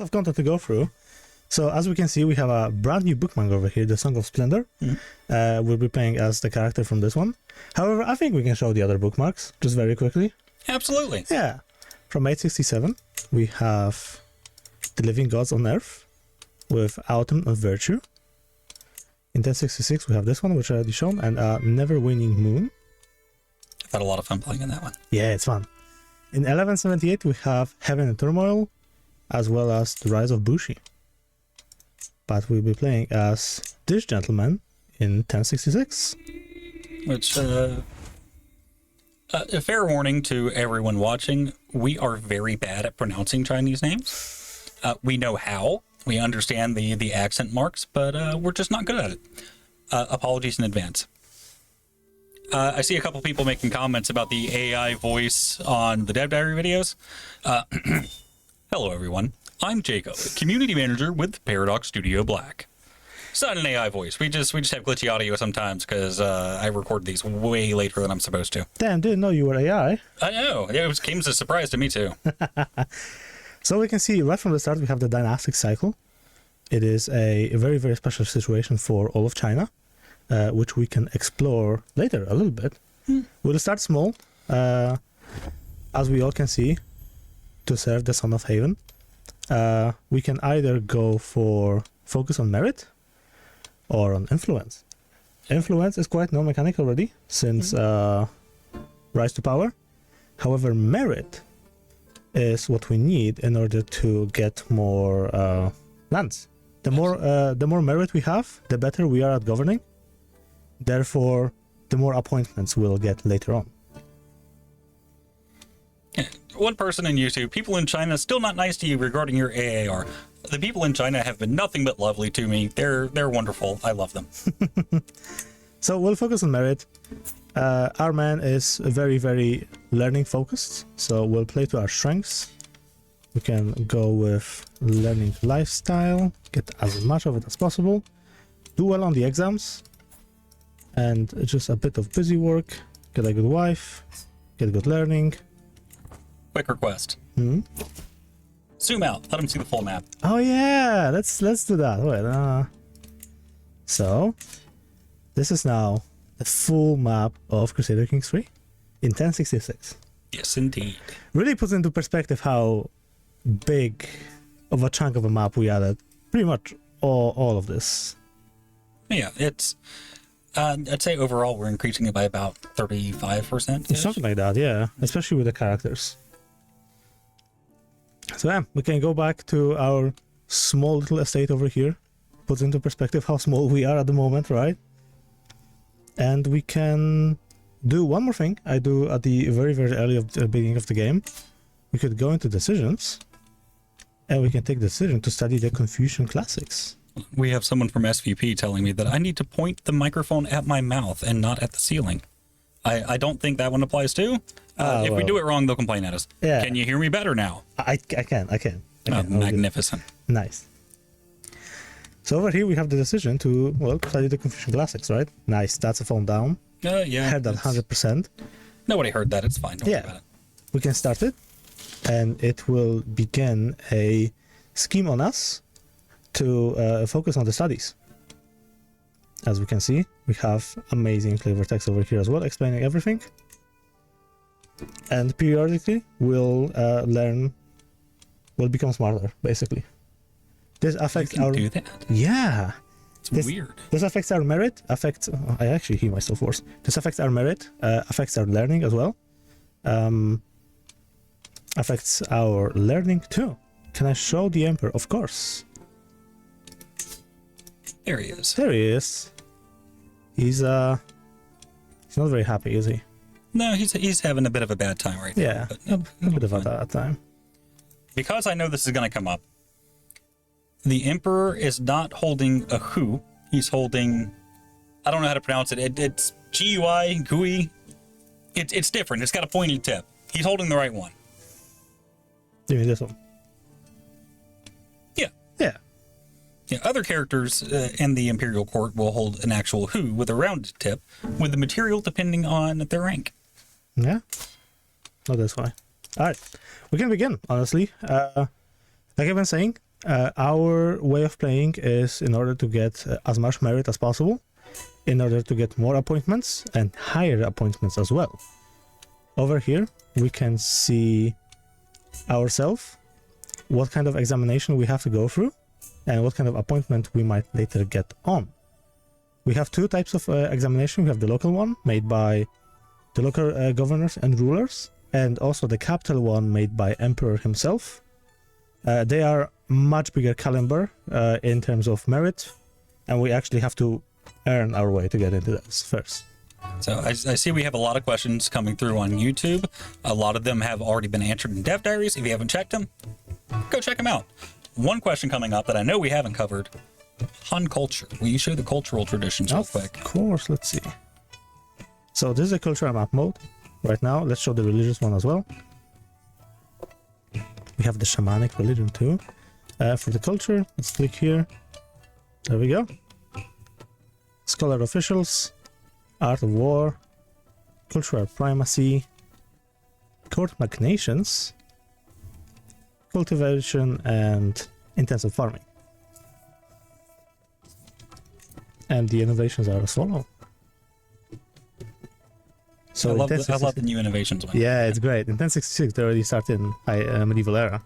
of content to go through. So as we can see, we have a brand new bookmark over here, the Song of Splendor. We'll be playing as the character from this one. However, I think we can show the other bookmarks just very quickly. Absolutely. Yeah. From 867, we have the Living Gods on Earth with Autumn of Virtue. In 1066, we have this one, which I already shown, and Never Waning Moon. I've had a lot of fun playing in that one. Yeah, it's fun. In 1178, we have Heaven in Turmoil, as well as The Rise of Bushi. But we'll be playing as this gentleman in 1066. Which, a fair warning to everyone watching, we are very bad at pronouncing Chinese names. We know how, we understand the accent marks, but we're just not good at it. Apologies in advance. I see a couple people making comments about the AI voice on the Dev Diary videos. Hello, everyone. I'm Jacob, community manager with Paradox Studio Black. It's not an AI voice. We just have glitchy audio sometimes because I record these way later than I'm supposed to. Damn, didn't know you were AI. I know. It came as a surprise to me too. So we can see right from the start we have the dynastic cycle. It is a very, very special situation for all of China. Which we can explore later a little bit. We'll start small, as we all can see, to serve the Son of Haven. We can either go for focus on merit or on influence. Influence is quite non-mechanic already, since Rise to Power. However, merit is what we need in order to get more lands. The more merit we have, the better we are at governing. Therefore, the more appointments we'll get later on. One person in YouTube, people in China still not nice to you regarding your AAR. The people in China have been nothing but lovely to me. They're wonderful. I love them. So we'll focus on merit. Our man is very, very learning focused. So we'll play to our strengths. We can go with learning lifestyle, get as much of it as possible, do well on the exams, and just a bit of busy work, get a good wife, get good learning. Quick request. Zoom out. Let them see the full map. Oh yeah, let's do that. Wait, so this is now the full map of Crusader Kings 3 in 1066. Yes, indeed. Really puts into perspective how big of a chunk of a map we added. Pretty much all of this. Yeah, it's... I'd say overall we're increasing it by about 35%. Something like that, yeah. Especially with the characters. So yeah, we can go back to our small little estate over here. Puts into perspective how small we are at the moment, right? And we can do one more thing I do at the very, very early of the beginning of the game. We could go into decisions, and we can take the decision to study the Confucian classics. We have someone from SVP telling me that I need to point the microphone at my mouth and not at the ceiling. I don't think that one applies too. If we do it wrong, they'll complain at us. Yeah. Can you hear me better now? I can. Magnificent. Nice. So over here we have the decision to, well, study the Confucian classics, right? Nice. That's a phone down. Yeah. I heard that 100%. Nobody heard that. It's fine. Don't worry about it. We can start it, and it will begin a scheme on us to focus on the studies. As we can see, we have amazing flavor text over here as well, explaining everything. And periodically, we'll become smarter, basically. This affects our... do that? Yeah. It's weird. This affects our merit, I actually hear myself worse. This affects our merit, affects our learning as well. Affects our learning too. Can I show the Emperor? Of course. There he is. There he is. He's not very happy, is he? No, he's having a bit of a bad time right now. Yeah, a bit of a bad time. Because I know this is going to come up, the Emperor is not holding a hu. He's holding, I don't know how to pronounce it. It's GUI. It's different. It's got a pointy tip. He's holding the right one. You mean this one? Yeah. Yeah. Yeah, other characters in the Imperial Court will hold an actual hu with a rounded tip, with the material depending on their rank. Yeah. Oh, that's why. All right. We can begin, honestly. Like I've been saying, Our way of playing is in order to get as much merit as possible, in order to get more appointments and higher appointments as well. Over here, we can see ourselves, what kind of examination we have to go through, and what kind of appointment we might later get on. We have two types of examination. We have the local one made by the local governors and rulers, and also the capital one made by Emperor himself. They are much bigger caliber in terms of merit, and we actually have to earn our way to get into this first. So I see we have a lot of questions coming through on YouTube. A lot of them have already been answered in dev diaries. If you haven't checked them, go check them out. One question coming up that I know we haven't covered: Han culture. Will you show the cultural traditions real quick? Of course, let's see. So this is a cultural map mode right now. Let's show the religious one as well. We have the shamanic religion too. For the culture, let's click here. There we go. Scholar officials, art of war, cultural primacy, court machinations, cultivation, and intensive farming. And the innovations are as follow. So I love the new innovations one. Yeah, it's great. In 1066, they already started in medieval era.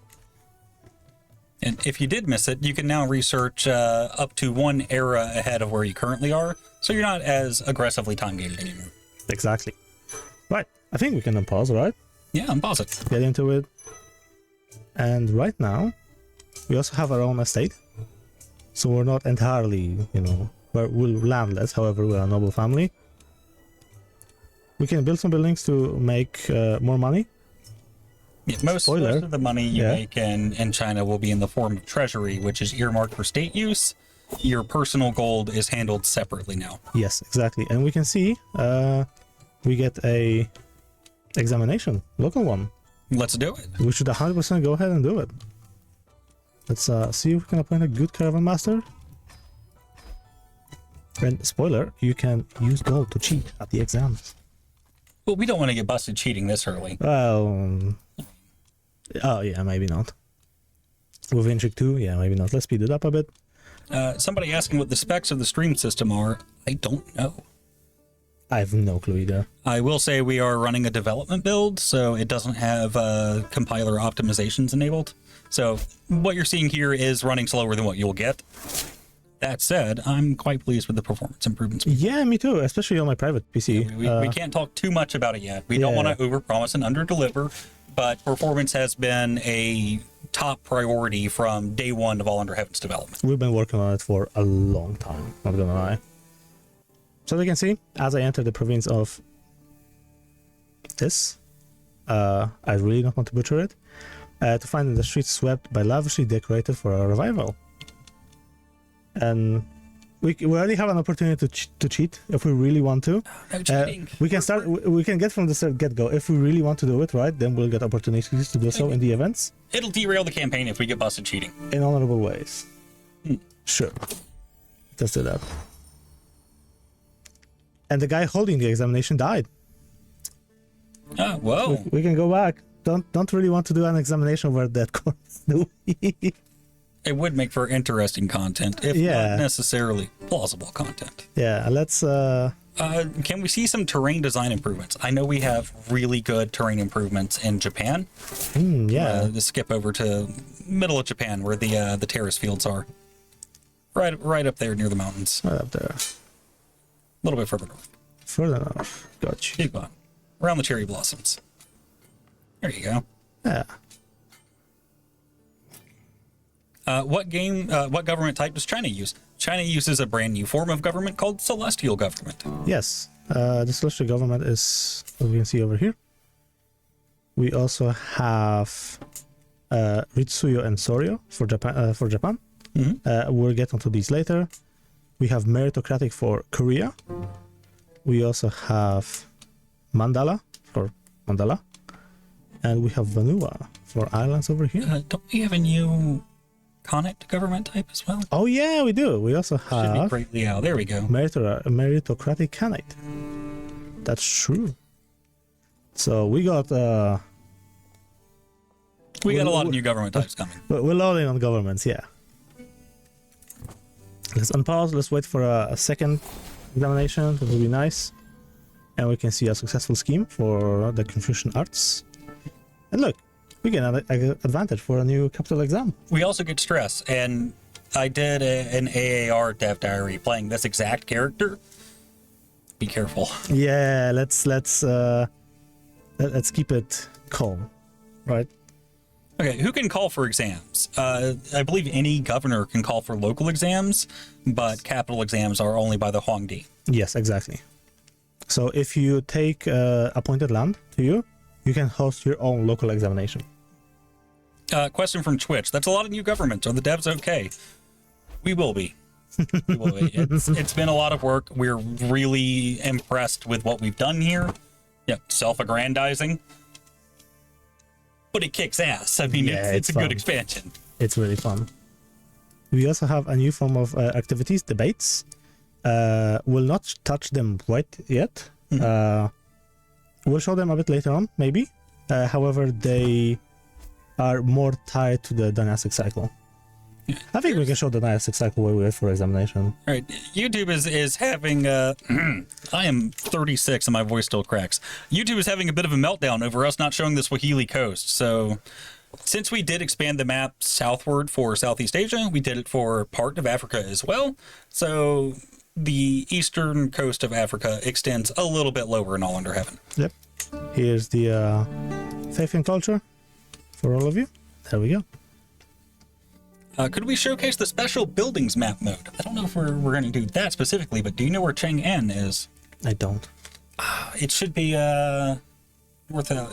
And if you did miss it, you can now research up to one era ahead of where you currently are, so you're not as aggressively time-gated anymore. Exactly. Right, I think we can unpause, right? Yeah, unpause it. Get into it. And right now, we also have our own estate. So we're not entirely, we're landless, however, we're a noble family. We can build some buildings to make more money. Yeah, most of the money you make in China will be in the form of treasury, which is earmarked for state use. Your personal gold is handled separately now. Yes, exactly. And we can see we get a examination, local one. Let's do it. We should 100% go ahead and do it. Let's see if we can appoint a good caravan master. And spoiler, you can use gold to cheat at the exams. Well, we don't want to get busted cheating this early. Well, oh yeah, maybe not. With Intrigue 2, yeah, maybe not. Let's speed it up a bit. Somebody asking what the specs of the stream system are. I don't know. I have no clue either. I will say we are running a development build, so it doesn't have compiler optimizations enabled. So what you're seeing here is running slower than what you'll get. That said, I'm quite pleased with the performance improvements. Yeah, me too, especially on my private PC. We can't talk too much about it yet. We don't want to overpromise and underdeliver, but performance has been a top priority from day one of All Under Heaven's development. We've been working on it for a long time, not gonna lie. So we can see, as I enter the province of this, I really don't want to butcher it, to find the streets swept by lavishly decorated for a revival. And we already have an opportunity to cheat if we really want to. No cheating. We can get from the get-go. If we really want to do it, right, then we'll get opportunities to do so in the events. It'll derail the campaign if we get busted cheating. In honorable ways. Sure. Let's do that. And the guy holding the examination died. Whoa. We can go back. Don't really want to do an examination where that corpse do. It would make for interesting content, if not necessarily plausible content. Yeah, let's... can we see some terrain design improvements? I know we have really good terrain improvements in Japan. Let's skip over to middle of Japan, where the terrace fields are. Right up there near the mountains. Right up there. A little bit further north. Further north. Gotcha. Keep on. Around the cherry blossoms. There you go. Yeah. What government type does China use? China uses a brand new form of government called celestial government. Yes, the celestial government is, as we can see over here. We also have Ritsuyo and Soryo for Japan. We'll get onto these later. We have meritocratic for Korea. We also have Mandala for Mandala. And we have Vanua for islands over here. Don't we have a new Connect government type as well? Oh yeah, we do. We also have... Should be greatly out. There we go. Meritocratic Khanate. That's true. So we got We got a lot of new government types coming. We're loading on governments, yeah. Let's unpause. Let's wait for a second examination. That will be nice. And we can see a successful scheme for the Confucian arts. And look, we get an advantage for a new capital exam. We also get stress, and I did an AAR dev diary playing this exact character. Be careful. Yeah, let's keep it calm, right? Okay, who can call for exams? I believe any governor can call for local exams, but capital exams are only by the Huangdi. Yes, exactly. So if you take appointed land to you, you can host your own local examination. Question from Twitch. That's a lot of new governments. Are the devs okay? We will be. We will be. It's been a lot of work. We're really impressed with what we've done here. Yeah, self-aggrandizing. But it kicks ass. I mean, Yeah, it's a fun. good expansion. It's really fun. We also have a new form of activities, debates. We'll not touch them quite yet. We'll show them a bit later on, maybe. However, they are more tied to the dynastic cycle. I think we can show the dynastic cycle while we wait for examination. All right, YouTube is having. I am 36 and my voice still cracks. YouTube is having a bit of a meltdown over us not showing the Swahili coast. So, since we did expand the map southward for Southeast Asia, we did it for part of Africa as well. So, the eastern coast of Africa extends a little bit lower in All Under Heaven. Yep. Here's the faith and culture for all of you. There we go. Could we showcase the special buildings map mode? I don't know if we're going to do that specifically, but do you know where Chang'an is? I don't. It should be worth a.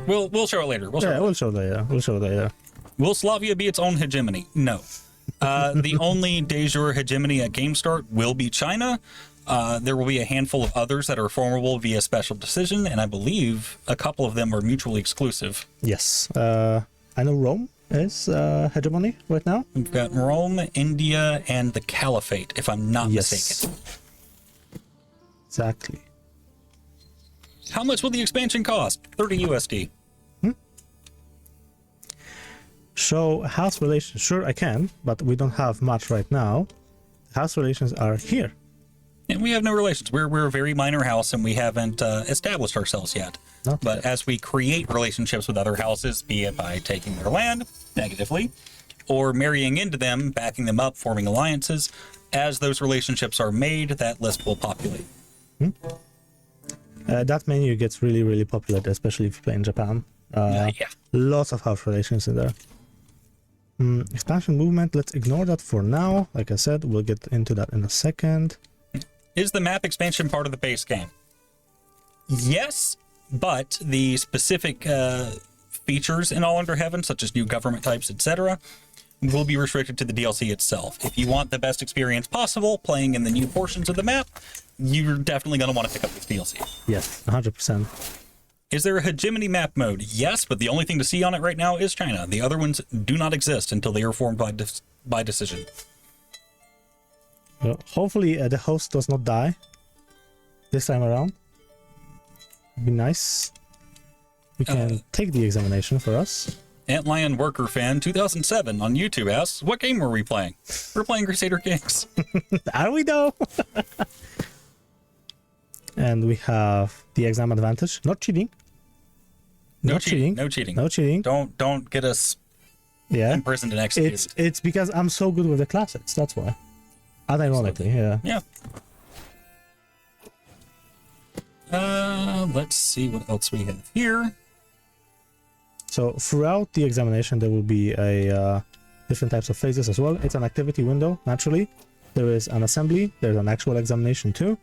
We'll show it later. We'll show it later. Will Slavia be its own hegemony? No. The only de jure hegemony at game start will be China. There will be a handful of others that are formable via special decision, and I believe a couple of them are mutually exclusive. Yes. I know Rome is hegemony right now. We've got Rome, India, and the Caliphate, if I'm not mistaken. Exactly. How much will the expansion cost? 30 USD. Show house relations. Sure, I can, but we don't have much right now. House relations are here. And we have no relations. We're a very minor house, and we haven't established ourselves yet. But as we create relationships with other houses, be it by taking their land negatively, or marrying into them, backing them up, forming alliances, as those relationships are made, that list will populate. That menu gets really, really popular, especially if you play in Japan. Lots of house relations in there. Expansion movement, let's ignore that for now. Like I said, we'll get into that in a second. Is the map expansion part of the base game? Yes, but the specific features in All Under Heaven, such as new government types, etc., will be restricted to the DLC itself. If you want the best experience possible playing in the new portions of the map, you're definitely going to want to pick up this DLC. Yes, 100%. Is there a hegemony map mode? Yes, but the only thing to see on it right now is China. The other ones do not exist until they are formed by decision. Well, hopefully the host does not die this time around. Be nice. We can take the examination for us. Antlion Worker Fan 2007 on YouTube asks, what game were we playing? We're playing Crusader Kings. Are we though? And we have the exam advantage. Not cheating. No cheating. No cheating. No cheating. Don't get us imprisoned and executed. It's because I'm so good with the classics. That's why. Unironically, yeah. Yeah. Let's see what else we have here. So throughout the examination, there will be a different types of phases as well. It's an activity window, naturally. There is an assembly. There's an actual examination too.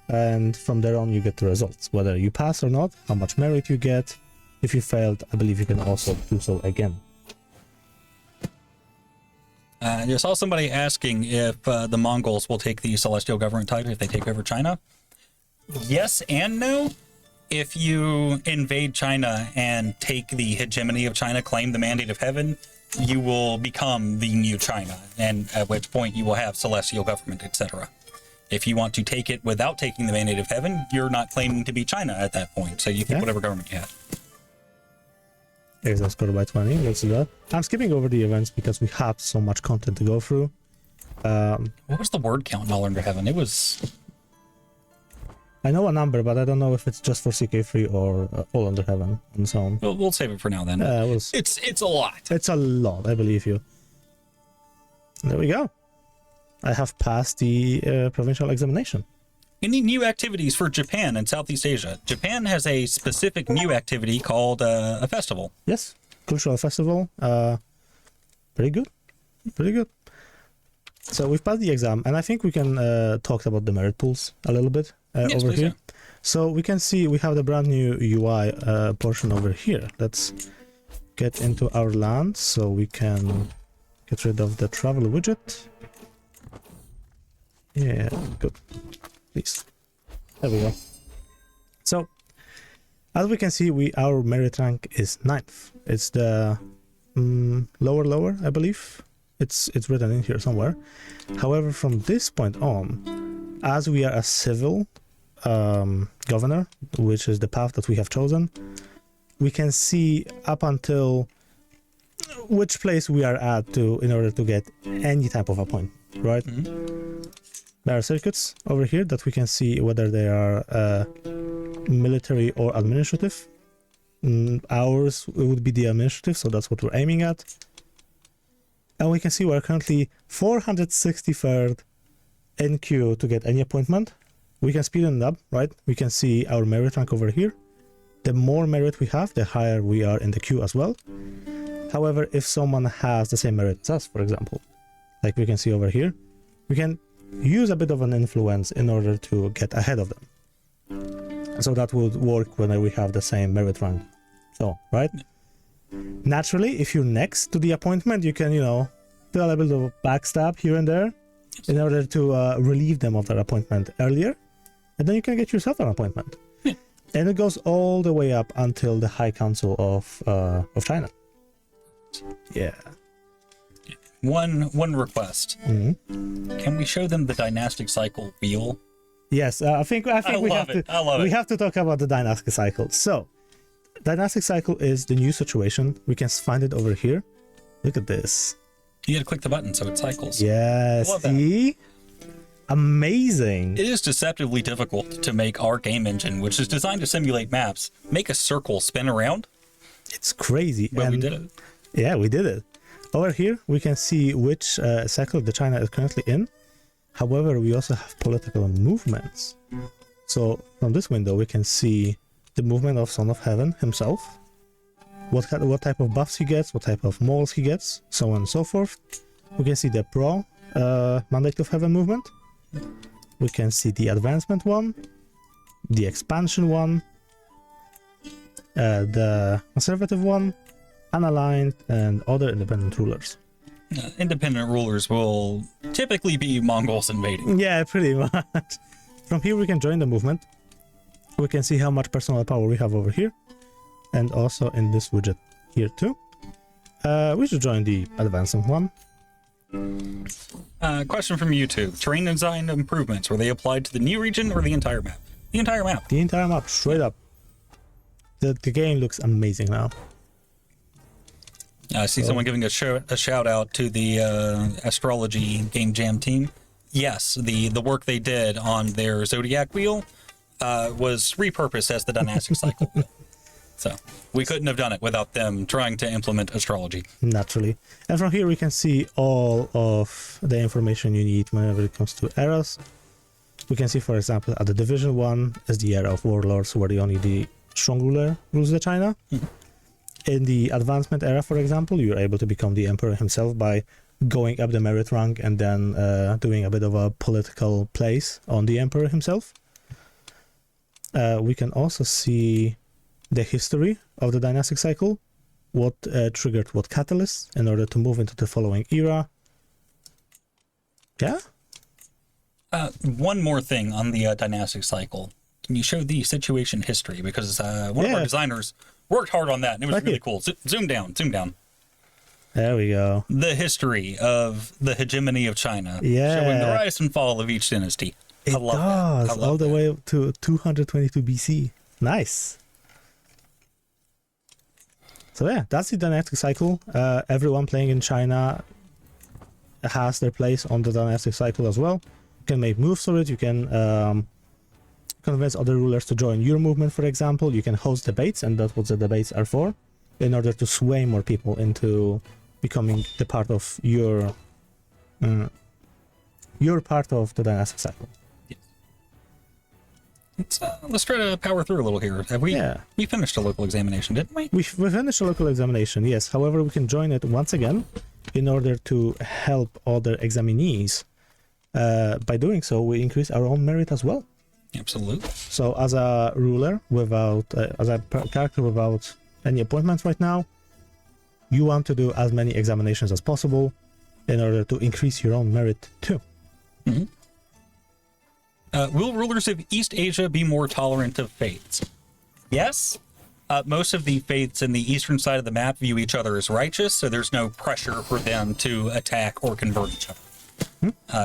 And from there on, you get the results, whether you pass or not, how much merit you get. If you failed, I believe you can also do so again. I saw somebody asking if the Mongols will take the celestial government type if they take over China. Yes and no. If you invade China and take the hegemony of China, claim the mandate of heaven, you will become the new China, and at which point you will have celestial government, etc. If you want to take it without taking the mandate of heaven, you're not claiming to be China at that point, so you keep whatever government you have. Exam score by 20. Let's do that. I'm skipping over the events because we have so much content to go through. What was the word count in All Under Heaven? It was... I know a number, but I don't know if it's just for CK3 or All Under Heaven and so on. We'll save it for now then. It's a lot. It's a lot, I believe you. There we go. I have passed the provincial examination. Any new activities for Japan and Southeast Asia? Japan has a specific new activity called a festival. Yes, cultural festival. Pretty good. Pretty good. So we've passed the exam, and I think we can talk about the merit pools a little bit Yes, over please here. do. So we can see we have the brand new UI portion over here. Let's get into our land so we can get rid of the travel widget. Yeah, good. Please. There we go. So, as we can see, our merit rank is 9th. It's the lower, I believe. It's written in here somewhere. However, from this point on, as we are a civil governor, which is the path that we have chosen, we can see up until which place we are at in order to get any type of appointment, right? Mm-hmm. There are circuits over here that we can see whether they are military or administrative. Ours would be the administrative, so that's what we're aiming at. And we can see we're currently 463rd in queue to get any appointment. We can speed it up, right? We can see our merit rank over here. The more merit we have, the higher we are in the queue as well. However, if someone has the same merit as us, for example, like we can see over here, we can use a bit of an influence in order to get ahead of them. So that would work when we have the same merit rank. So, right? Naturally, if you're next to the appointment, you can, do a little bit of backstab here and there in order to relieve them of their appointment earlier. And then you can get yourself an appointment. And it goes all the way up until the High Council of China. Yeah. One request. Mm-hmm. Can we show them the dynastic cycle wheel? Yes, I think we have to. I love it. We have to talk about the dynastic cycle. So, dynastic cycle is the new situation. We can find it over here. Look at this. You gotta click the button so it cycles. Yes. See? Amazing. It is deceptively difficult to make our game engine, which is designed to simulate maps, make a circle spin around. It's crazy. But we did it. Yeah, we did it. Over here, we can see which cycle the China is currently in. However, we also have political movements. So from this window, we can see the movement of Son of Heaven himself, what type of buffs he gets, what type of moles he gets, so on and so forth. We can see the pro Mandate of Heaven movement. We can see the advancement one, the expansion one, the conservative one, unaligned, and other independent rulers. Independent rulers will typically be Mongols invading. Yeah, pretty much. From here we can join the movement. We can see how much personal power we have over here, and also in this widget here too. We should join the advancing one. Question from YouTube. Terrain design improvements, were they applied to the new region or the entire map? The entire map. The entire map, straight up. The game looks amazing now. I see someone giving a shout out to the astrology game jam team. Yes, the work they did on their zodiac wheel was repurposed as the dynastic cycle wheel. So we couldn't have done it without them trying to implement astrology. Naturally. And from here we can see all of the information you need whenever it comes to eras. We can see, for example, at the Division 1 is the era of warlords, where only the strong ruler rules the China. Mm-hmm. In the advancement era, for example, you're able to become the emperor himself by going up the merit rank and then doing a bit of a political place on the emperor himself. We can also see the history of the dynastic cycle, what triggered what catalysts in order to move into the following era. Yeah? One more thing on the dynastic cycle. Can you show the situation history? Because one of our designers worked hard on that, and it was really cool. Zoom down. There we go. The history of the hegemony of China. Yeah. Showing the rise and fall of each dynasty. It does, all the way to 222 BC. Nice. So yeah, that's the dynastic cycle. Everyone playing in China has their place on the dynastic cycle as well. You can make moves for it. You can convince other rulers to join your movement, for example. You can host debates, and that's what the debates are for, in order to sway more people into becoming the part of your part of the dynastic cycle. Let's try to power through a little here. Have we? Yeah. We finished a local examination, didn't we? We finished a local examination, yes. However, we can join it once again in order to help other examinees. By doing so, we increase our own merit as well. Absolutely. So, as a ruler as a character without any appointments right now, you want to do as many examinations as possible in order to increase your own merit too. Mm-hmm. Will rulers of East Asia be more tolerant of faiths? Yes. Most of the faiths in the eastern side of the map view each other as righteous, so there's no pressure for them to attack or convert each other.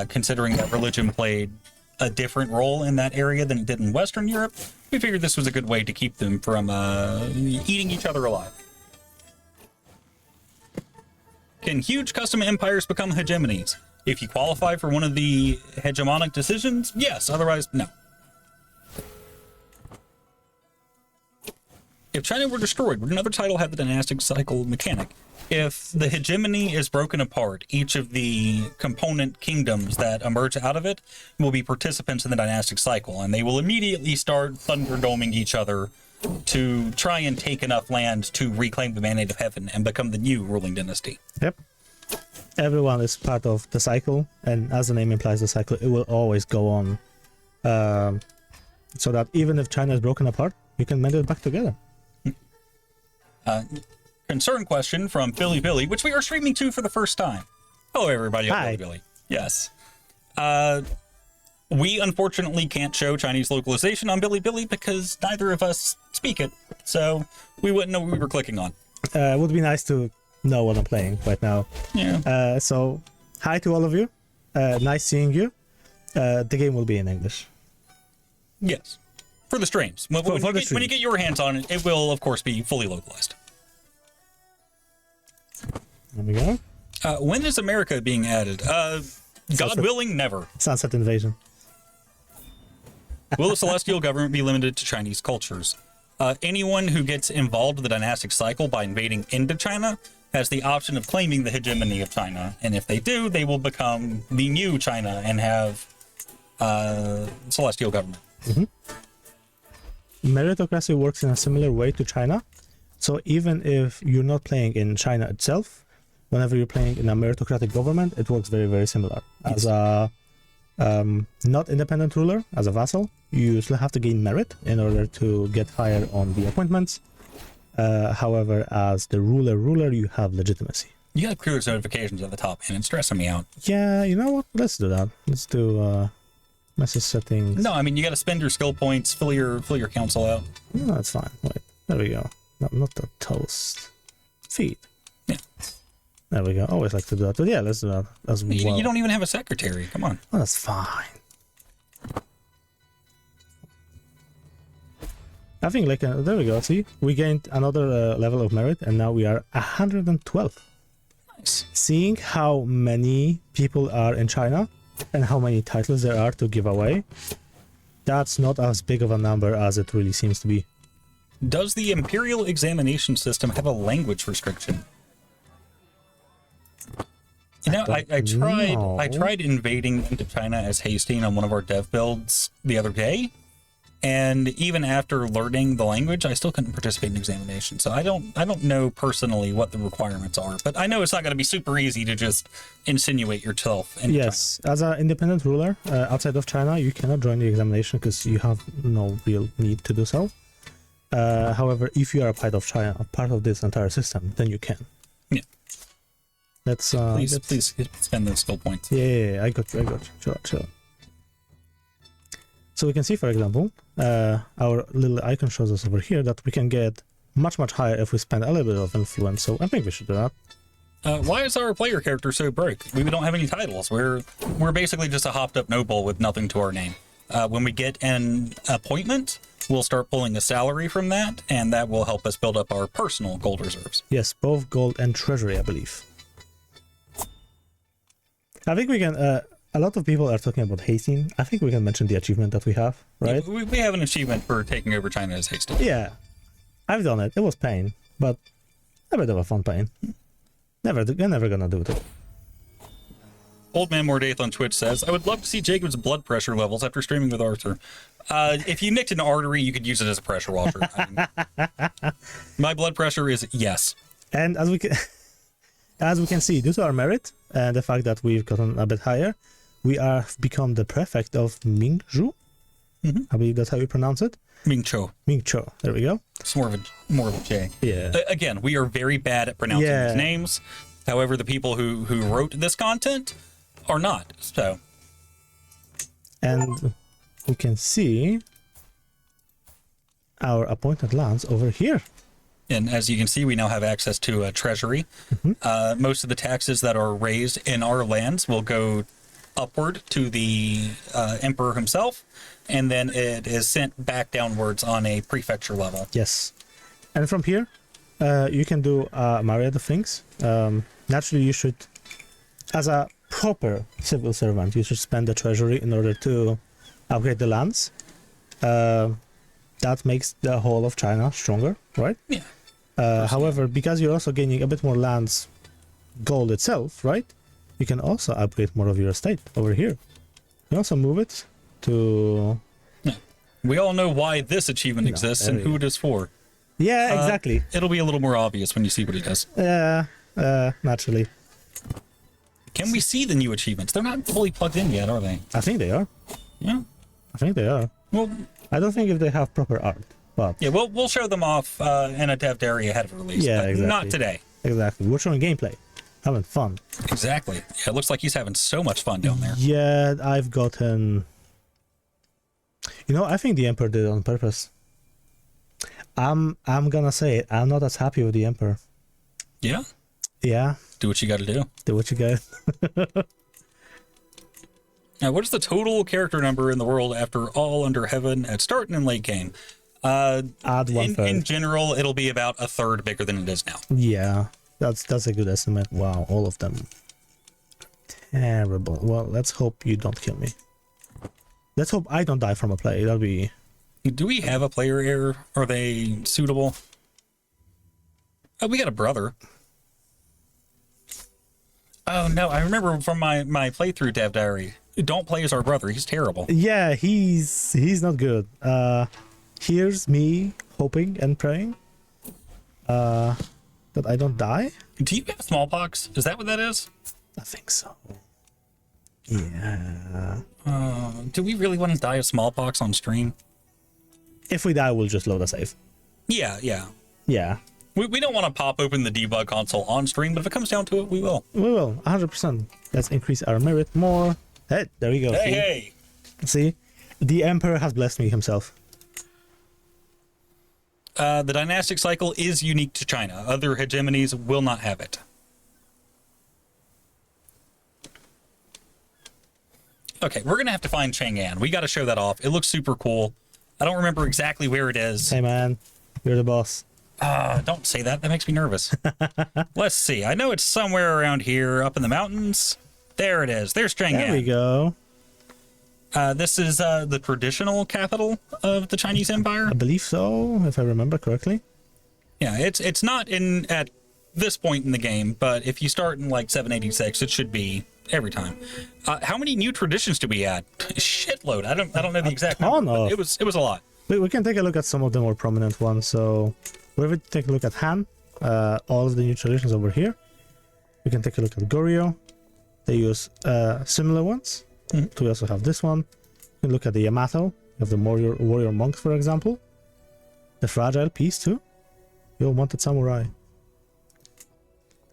Considering that religion played a different role in that area than it did in Western Europe, we figured this was a good way to keep them from eating each other alive. Can huge custom empires become hegemonies? If you qualify for one of the hegemonic decisions, yes. Otherwise, no. If China were destroyed, would another title have the dynastic cycle mechanic? If the hegemony is broken apart, each of the component kingdoms that emerge out of it will be participants in the dynastic cycle, and they will immediately start thunderdoming each other to try and take enough land to reclaim the mandate of heaven and become the new ruling dynasty. Yep. Everyone is part of the cycle, and as the name implies, the cycle, it will always go on. So that even if China is broken apart, you can mend it back together. Concern question from Billy, which we are streaming to for the first time. Hello, everybody. Hi. Billy. Yes. We unfortunately can't show Chinese localization on Billy because neither of us speak it, so we wouldn't know what we were clicking on. It would be nice to know what I'm playing right now. Yeah. So, hi to all of you. Nice seeing you. The game will be in English. Yes. For the streams. When you get your hands on it, it will, of course, be fully localized. There we go. When is America being added? God willing, never. Sunset Invasion. Will the celestial government be limited to Chinese cultures? Anyone who gets involved in the dynastic cycle by invading into China has the option of claiming the hegemony of China, and if they do, they will become the new China and have celestial government. Mm-hmm. Meritocracy works in a similar way to China. So even if you're not playing in China itself, whenever you're playing in a meritocratic government, it works very, very similar. As a not independent ruler, as a vassal, you still have to gain merit in order to get higher on the appointments. However, as the ruler, you have legitimacy. You have clear notifications at the top, and it's stressing me out. Yeah, you know what? Let's do that. Let's do message settings. No, I mean, you got to spend your skill points, fill your council out. No, that's fine. Wait, there we go. No, not the toast. Feed. Yeah. There we go. Always like to do that. But yeah, let's do that as well. You don't even have a secretary. Come on. Oh, that's fine. I think there we go. See, we gained another level of merit, and now we are 112. Nice. Seeing how many people are in China and how many titles there are to give away, that's not as big of a number as it really seems to be. Does the imperial examination system have a language restriction? You know, I tried invading into China as Hastings on one of our dev builds the other day, and even after learning the language, I still couldn't participate in examination. So I don't know personally what the requirements are, but I know it's not going to be super easy to just insinuate yourself into Yes, China. As an independent ruler outside of China, you cannot join the examination because you have no real need to do so. However, if you are a part of China, a part of this entire system, then you can. Yeah. Let's please spend those skill points. Yeah, I got you. Chill. So we can see, for example, our little icon shows us over here that we can get much higher if we spend a little bit of influence. So I think we should do that. Why is our player character so broke? We don't have any titles. We're basically just a hopped up noble with nothing to our name. When we get an appointment, we'll start pulling a salary from that, and that will help us build up our personal gold reserves. Yes, both gold and treasury, I believe. I think we can. A lot of people are talking about hasting. I think we can mention the achievement that we have, right? Yeah, we have an achievement for taking over China as hasty. Yeah, I've done it. It was pain, but a bit of a fun pain. You're never gonna do it. Old Man Mordaith on Twitch says, I would love to see Jacob's blood pressure levels after streaming with Arthur. If you nicked an artery, you could use it as a pressure washer. I mean, my blood pressure is yes. And as we can see, due to our merit and the fact that we've gotten a bit higher, we have become the prefect of Mingzhu. Mm-hmm. I believe that's how you pronounce it. Mingzhou. Mingzhou. There we go. It's more of a J. Yeah. Again, we are very bad at pronouncing these names. However, the people who wrote this content are not. So. And we can see our appointed lands over here. And as you can see, we now have access to a treasury. Mm-hmm. Most of the taxes that are raised in our lands will go upward to the emperor himself, and then it is sent back downwards on a prefecture level. Yes. And from here, you can do a myriad of things. Naturally, you should, as a proper civil servant, you should spend the treasury in order to upgrade the lands. That makes the whole of China stronger, right? Yeah. However, because you're also gaining a bit more lands, gold itself, right? You can also upgrade more of your estate over here. You can also move it to... Yeah. We all know why this achievement exists and who it is for. Yeah, exactly. It'll be a little more obvious when you see what he does. Yeah, naturally. Can we see the new achievements? They're not fully plugged in yet, are they? I think they are. Yeah. I think they are. Well, I don't think if they have proper art, but... Yeah, we'll show them off in a dev diary ahead of release. Yeah, but exactly. Not today. Exactly. We're showing gameplay. Having fun. Exactly. Yeah, it looks like he's having so much fun down there. Yeah, I've gotten... You know, I think the Emperor did it on purpose. I'm gonna say it. I'm not as happy with the Emperor. Yeah? Yeah. Do what you gotta do. Do what you got. Now, what is the total character number in the world after all under heaven at start and in late game? Add 1/3. In general, it'll be about a third bigger than it is now. Yeah, that's a good estimate. Wow, all of them. Terrible. Well, let's hope you don't kill me. Let's hope I don't die from a play. That'll be... Do we have a player error? Are they suitable? Oh, we got a brother. Oh, no, I remember from my playthrough dev diary. Don't play as our brother. He's terrible. Yeah, he's not good. Here's me hoping and praying that I don't die. Do you have smallpox? Is that what that is? I think so. Yeah. Do we really want to die of smallpox on stream? If we die, we'll just load a save. Yeah. Yeah. We don't want to pop open the debug console on stream, but if it comes down to it, we will. We will, 100%. Let's increase our merit more. Hey, there we go. Hey. See? The Emperor has blessed me himself. The dynastic cycle is unique to China. Other hegemonies will not have it. Okay, we're going to have to find Chang'an. We got to show that off. It looks super cool. I don't remember exactly where it is. Hey, man. You're the boss. Don't say that. That makes me nervous. Let's see. I know it's somewhere around here, up in the mountains. There it is. There's Chang'an. There we go. This is the traditional capital of the Chinese Empire. I believe so, if I remember correctly. Yeah, it's not in at this point in the game, but if you start in like 786, it should be every time. How many new traditions do we add? Shitload. I don't know the exact number, but it was a lot. We can take a look at some of the more prominent ones. So we will take a look at Han, all of the new traditions over here. We can take a look at Goryeo. They use similar ones. Mm-hmm. We also have this one. We can look at the Yamato. You have the warrior monks, for example. The fragile piece too. You wanted samurai.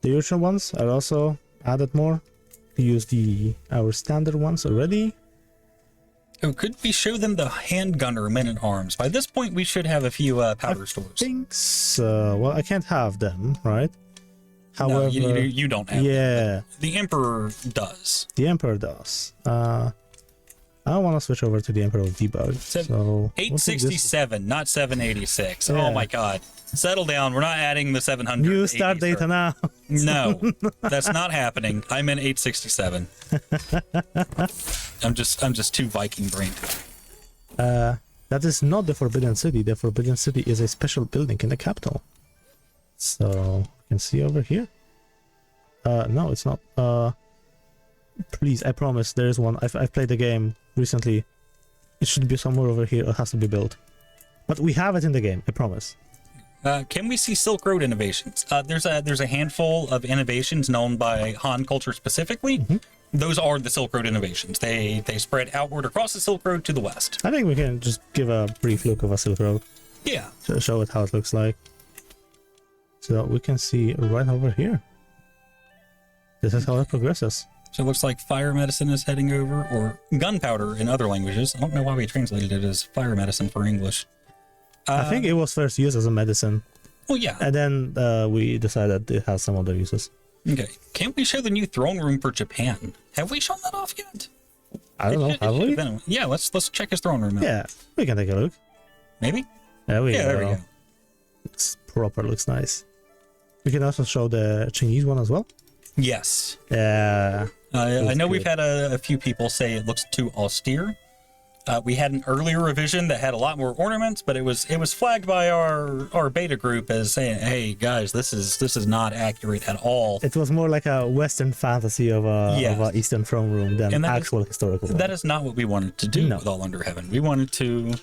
The usual ones are also added more. We use our standard ones already. Oh, could we show them the handgunner men-at-arms? By this point, we should have a few powder stores. I think so. Well, I can't have them, right? However, no, you don't have them. Yeah. The Emperor does. The Emperor does. I I want to switch over to the Emperor Debug. So 867, not 786. Yeah. Oh my god. Settle down. We're not adding the 700. New start data now. No, that's not happening. I'm in 867. I'm just too Viking brained. That is not the Forbidden City. The Forbidden City is a special building in the capital. So you can see over here. No, it's not. Please, I promise there is one. I've played the game recently. It should be somewhere over here. It has to be built. But we have it in the game, I promise. Can we see Silk Road innovations? There's a handful of innovations known by Han culture specifically. Mm-hmm. Those are the Silk Road innovations. They spread outward across the Silk Road to the west. I think we can just give a brief look of a Silk Road. Yeah. To show it how it looks like. So we can see right over here. This is how it progresses. So it looks like fire medicine is heading over, or gunpowder in other languages. I don't know why we translated it as fire medicine for English. I think it was first used as a medicine. Well, yeah. And then we decided it has some other uses. Okay. Can't we show the new throne room for Japan? Have we shown that off yet? I don't know. Have we? Yeah, let's check his throne room out. Yeah, we can take a look. Maybe? There we go. There we go. It's proper, looks nice. We can also show the Chinese one as well. Yes. Yeah. I know we've had a few people say it looks too austere. We had an earlier revision that had a lot more ornaments, but it was flagged by our beta group as saying, "Hey guys, this is not accurate at all." It was more like a Western fantasy of a Eastern throne room than an actual historical one. That is not what we wanted to do with All Under Heaven. We wanted to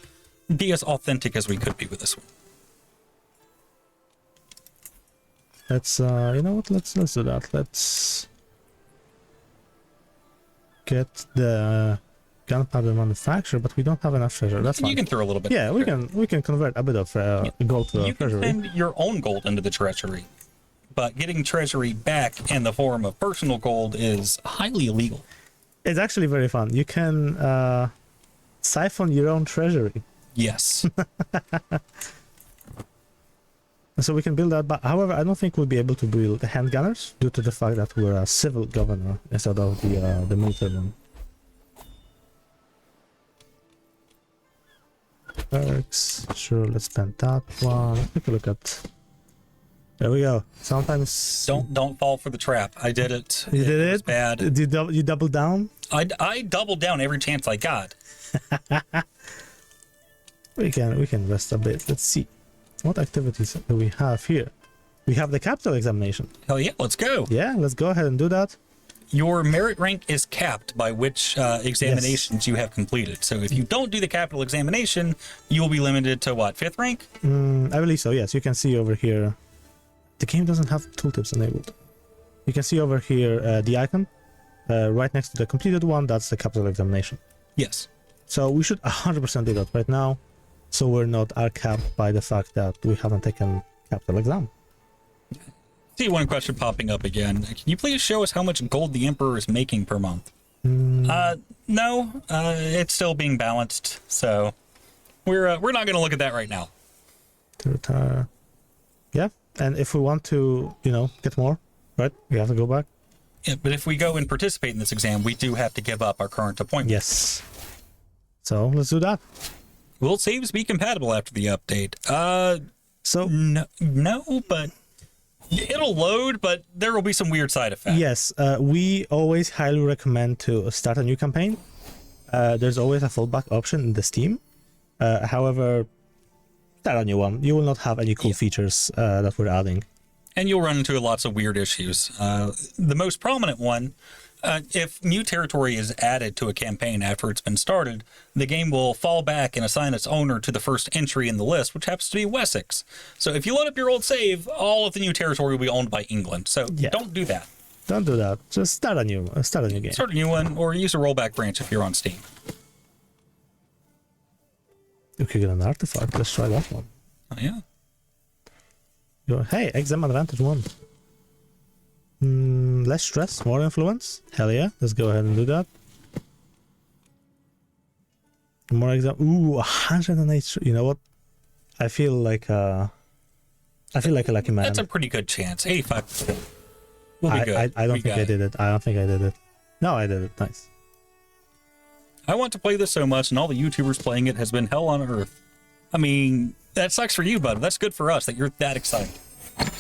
be as authentic as we could be with this one. Let's you know what? Let's do that. Let's get the gunpowder manufacturer, but we don't have enough treasure. That's fine. You can throw a little bit. Yeah, we can convert a bit of gold to you treasury. You can send your own gold into the treasury, but getting treasury back in the form of personal gold is highly illegal. It's actually very fun. You can siphon your own treasury. Yes. So we can build that, but however, I don't think we'll be able to build the handgunners due to the fact that we're a civil governor instead of the military one. Perks, sure, let's spend that one. Let's take a look at. There we go. Sometimes don't fall for the trap. I did it. You did it? Was bad. You double down? I doubled down every chance I got. We can rest a bit. Let's see. What activities do we have here? We have the capital examination. Hell yeah, let's go. Yeah, let's go ahead and do that. Your merit rank is capped by which examinations you have completed. So if you don't do the capital examination, you will be limited to what, 5th rank? I believe so, yes. You can see over here. The game doesn't have tooltips enabled. You can see over here the icon right next to the completed one. That's the capital examination. Yes. So we should 100% do that right now. So we're not capped by the fact that we haven't taken capital exam. See one question popping up again. Can you please show us how much gold the Emperor is making per month? No, it's still being balanced. So we're not going to look at that right now. Yeah, and if we want to, get more, right? We have to go back. Yeah, but if we go and participate in this exam, we do have to give up our current appointment. Yes. So let's do that. Will saves be compatible after the update? So no, but it'll load, but there will be some weird side effects. Yes, we always highly recommend to start a new campaign. There's always a fallback option in the Steam. However, start a new one. You will not have any cool features that we're adding. And you'll run into lots of weird issues. The most prominent one, if new territory is added to a campaign after it's been started, the game will fall back and assign its owner to the first entry in the list, which happens to be Wessex. So if you load up your old save, all of the new territory will be owned by England. So don't do that. Don't do that. Just start a new game. Start a new one, or use a rollback branch if you're on Steam. Okay, get an artifact. Let's try that one. Oh, yeah. Hey, exam advantage 1. Less stress, more influence. Hell yeah, let's go ahead and do that. More exam. Ooh, 108. You know what? I feel like a lucky man. That's a pretty good chance. 85%. We'll be good. I don't think I did it. I don't think I did it. No, I did it. Nice. I want to play this so much, and all the YouTubers playing it has been hell on earth. I mean, that sucks for you, bud. That's good for us that you're that excited.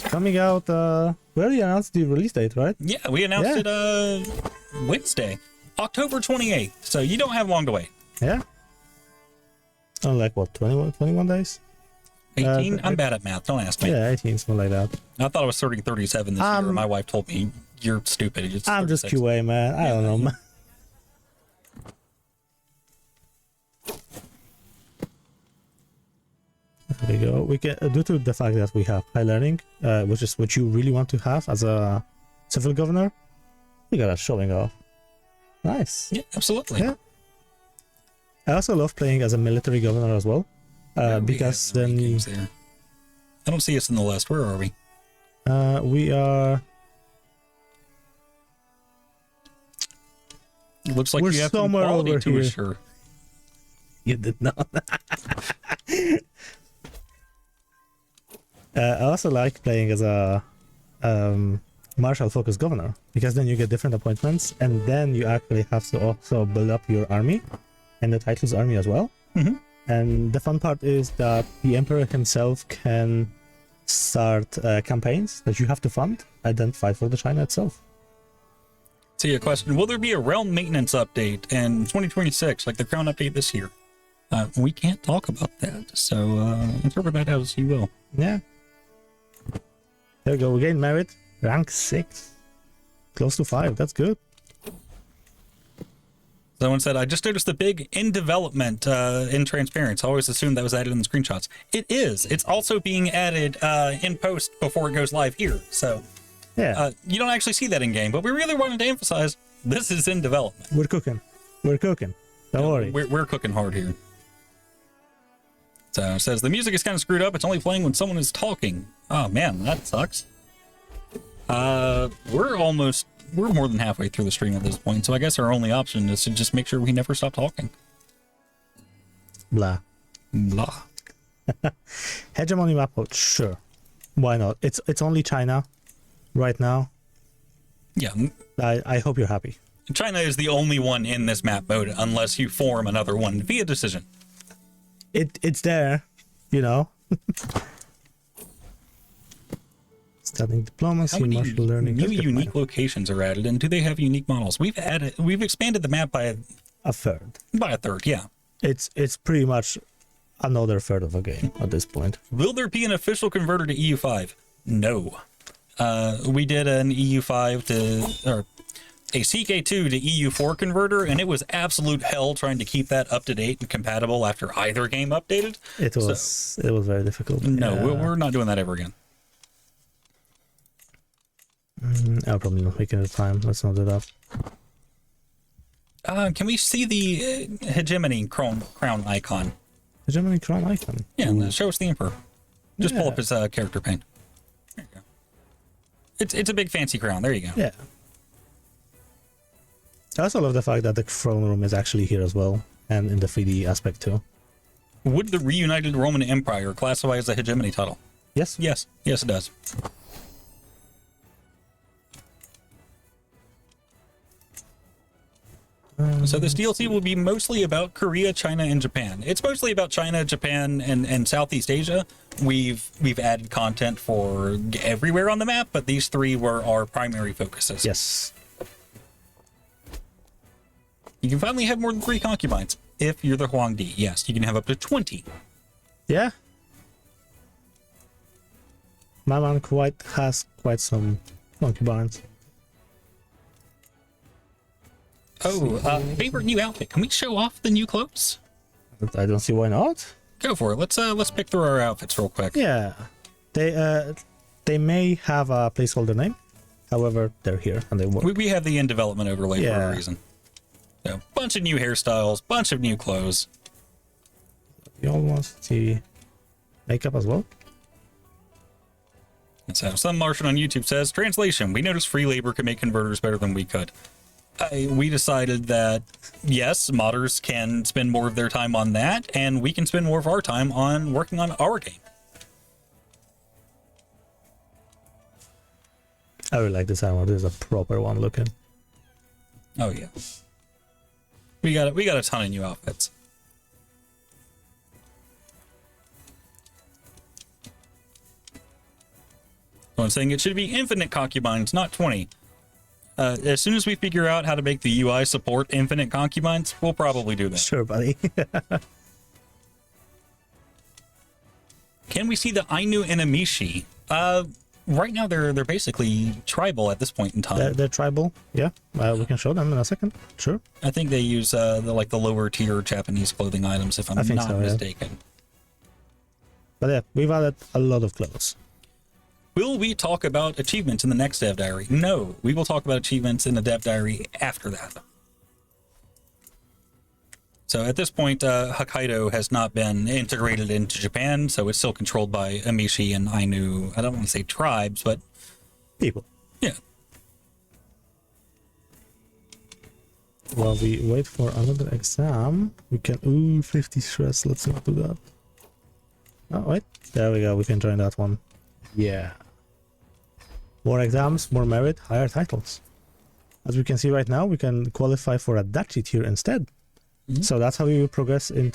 Coming out, we already announced the release date, right? Yeah, we announced it Wednesday, October 28th. So you don't have long to wait. Yeah. Oh, like what, 21 days? 18? I'm bad at math. Don't ask me. Yeah, 18, something like that. I thought it was 37 this year. My wife told me, you're stupid. It's I'm just 36. QA, man. I don't know, man. There we go. We get due to the fact that we have high learning, which is what you really want to have as a civil governor. We got that showing off. Nice. Yeah, absolutely. Yeah. I also love playing as a military governor as well, because then there. I don't see us in the list. Where are we? we are. Looks like We're you have some somewhere quality over to here. assure. You did not. I also like playing as a martial focused governor, because then you get different appointments, and then you actually have to also build up your army and the title's army as well. Mm-hmm. And the fun part is that the emperor himself can start campaigns that you have to fund and then fight for the China itself. See, a question: will there be a realm maintenance update in 2026, like the crown update this year? We can't talk about that, so interpret that as you will. Yeah. There we go. We gained merit. Rank 6. Close to 5. That's good. Someone said, I just noticed the big in development in transparency. I always assumed that was added in the screenshots. It is. It's also being added in post before it goes live here. So Yeah. you don't actually see that in game, but we really wanted to emphasize this is in development. We're cooking. We're cooking. Don't worry. We're cooking hard here. So it says the music is kind of screwed up. It's only playing when someone is talking. Oh man, that sucks. We're more than halfway through the stream at this point, so I guess our only option is to just make sure we never stop talking. Blah. Blah. Hegemony map mode. Sure. Why not? It's only China right now. Yeah. I hope you're happy. China is the only one in this map mode unless you form another one via decision. It's there, you know. Studying diplomacy, How many martial learning. new Let's get unique mine. locations are added, and do they have unique models? We've expanded the map by A third. a third. Yeah. It's pretty much another third of a game at this point. Will there be an official converter to EU5? No. We did an EU5 or a CK2 to EU4 converter, and it was absolute hell trying to keep that up to date and compatible after either game updated. It was very difficult. No, Yeah. we're not doing that ever again. I'll probably not make it in time. Let's not do that. Can we see the hegemony crown icon? Hegemony crown icon. Yeah, show us the emperor. Just pull Yeah. up his character pane. There you go. It's a big fancy crown. There you go. Yeah. I also love the fact that the throne room is actually here as well, and in the 3D aspect too. Would the reunited Roman Empire classify as a hegemony title? Yes. Yes, it does. So this DLC will be mostly about Korea, China, and Japan. It's mostly about China, Japan, and Southeast Asia. We've added content for everywhere on the map, but these three were our primary focuses. Yes. You can finally have more than 3 concubines if you're the Huangdi. Yes, you can have up to 20. Yeah. My man has quite some concubines. Oh, favorite new outfit. Can we show off the new clothes? I don't see why not. Go for it. Let's pick through our outfits real quick. Yeah. They may have a placeholder name. However, they're here and they work. We have the in development overlay for Yeah. a reason. So, bunch of new hairstyles, bunch of new clothes. We almost see makeup as well. And so, some Martian on YouTube says, translation, we noticed free labor can make converters better than we could. We decided that, yes, modders can spend more of their time on that, and we can spend more of our time on working on our game. I really like this armor. This is a proper one looking. Oh, yeah. We got a ton of new outfits. So I'm saying it should be infinite concubines, not 20. As soon as we figure out how to make the UI support infinite concubines, we'll probably do that. Sure, buddy. Can we see the Ainu and Amishi? Right now they're basically tribal at this point in time. They're tribal. Yeah, we can show them in a second. Sure. I think they use the lower tier Japanese clothing items, if I'm not mistaken. Yeah. But yeah, we've added a lot of clothes. Will we talk about achievements in the next dev diary? No, we will talk about achievements in the dev diary after that. So at this point, Hokkaido has not been integrated into Japan, so it's still controlled by Amishi and Ainu. I don't want to say tribes, but people. Yeah. While we wait for another exam, we can... Ooh, 50 stress. Let's not do that. Oh, wait. There we go. We can join that one. Yeah. More exams, more merit, higher titles. As we can see right now, we can qualify for a duchy tier instead. Mm-hmm. So that's how we will progress in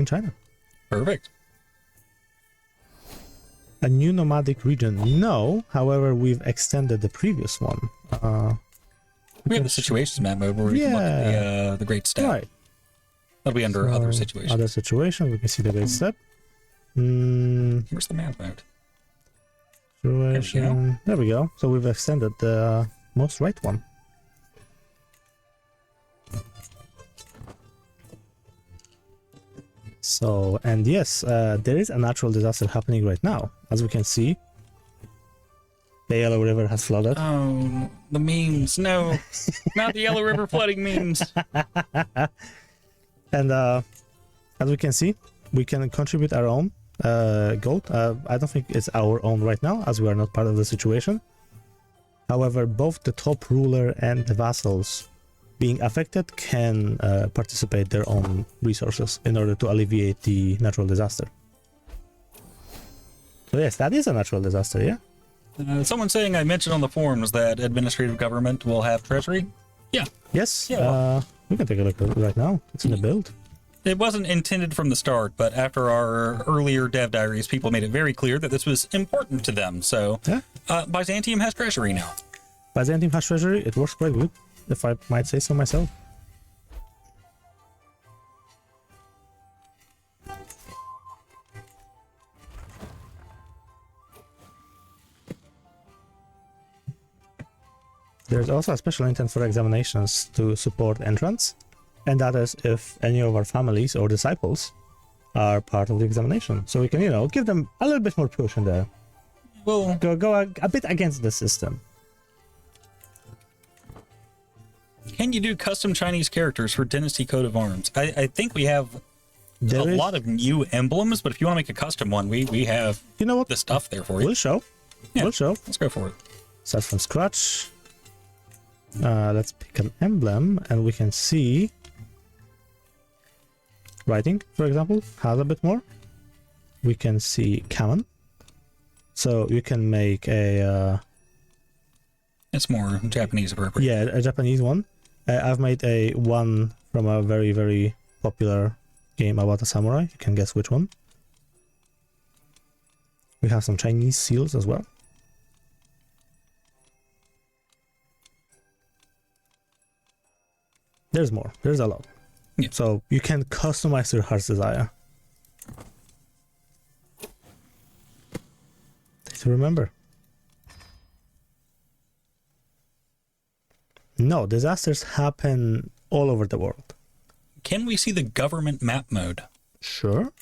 China. Perfect. A new nomadic region. No, however, we've extended the previous one. We have the situations map mode where we can look at the great step. Right. That'll be under other situations. Other situations, we can see the great step. Where's the map mode? Situation. There we go. So we've extended the most right one. So, and yes, there is a natural disaster happening right now. As we can see, the Yellow River has flooded. Oh, the memes. No, not the Yellow River flooding memes. And as we can see, we can contribute our own gold. I don't think it's our own right now, as we are not part of the situation. However, both the top ruler and the vassals being affected can participate their own resources in order to alleviate the natural disaster. So yes, that is a natural disaster, yeah? Someone saying I mentioned on the forums that administrative government will have treasury. Yeah. Yes. Yeah, we can take a look at it right now. It's in the build. It wasn't intended from the start, but after our earlier dev diaries, people made it very clear that this was important to them. So Byzantium has treasury now. Byzantium has treasury. It works quite good, if I might say so myself. There's also a special intent for examinations to support entrance, and that is if any of our families or disciples are part of the examination. So we can, give them a little bit more push in there. Well, go a bit against the system. Can you do custom Chinese characters for Dynasty Coat of Arms? I think we have a lot of new emblems, but if you want to make a custom one, we have the stuff there for you. We'll show. Yeah, we'll show. Let's go for it. Start from scratch. Let's pick an emblem, and we can see writing, for example, has a bit more. We can see canon. So you can make a... it's more Japanese appropriate. Yeah, a Japanese one. I've made a one from a very, very popular game about a samurai. You can guess which one. We have some Chinese seals as well. There's more. There's a lot. Yeah. So you can customize your heart's desire. To remember. No, disasters happen all over the world. Can we see the government map mode? Sure.